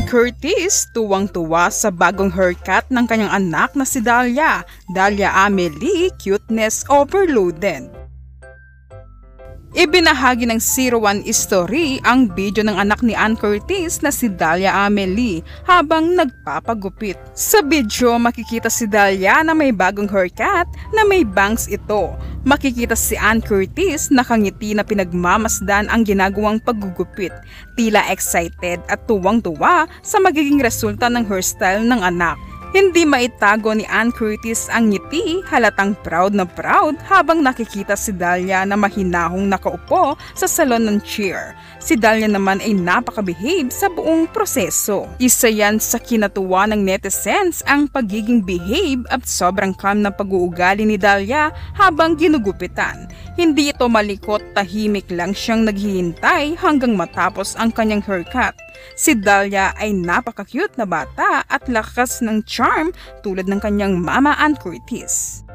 Curtis tuwang-tuwa sa bagong haircut ng kanyang anak na si Dalia. Dalia Amelie, cuteness overloaded. Ibinahagi ng 01 Story ang video ng anak ni Ann Curtis na si Dalia Amelie habang nagpapagupit. Sa video makikita si Dalia na may bagong haircut na may bangs ito. Makikita si Ann Curtis nakangiti na pinagmamasdan ang ginagawang paggugupit. Tila excited at tuwang-tuwa sa magiging resulta ng hairstyle ng anak. Hindi maitago ni Ann Curtis ang ngiti, halatang proud na proud habang nakikita si Dalia na mahinahong nakaupo sa salon ng chair. Si Dalia naman ay napaka-behave sa buong proseso. Isa yan sa kinatuwa ng netizens ang pagiging behave at sobrang calm na pag-uugali ni Dalia habang ginugupitan. Hindi ito malikot, tahimik lang siyang naghihintay hanggang matapos ang kanyang haircut. Si Dalia ay napaka-cute na bata at lakas ng charm tulad ng kanyang mama Ann Curtis.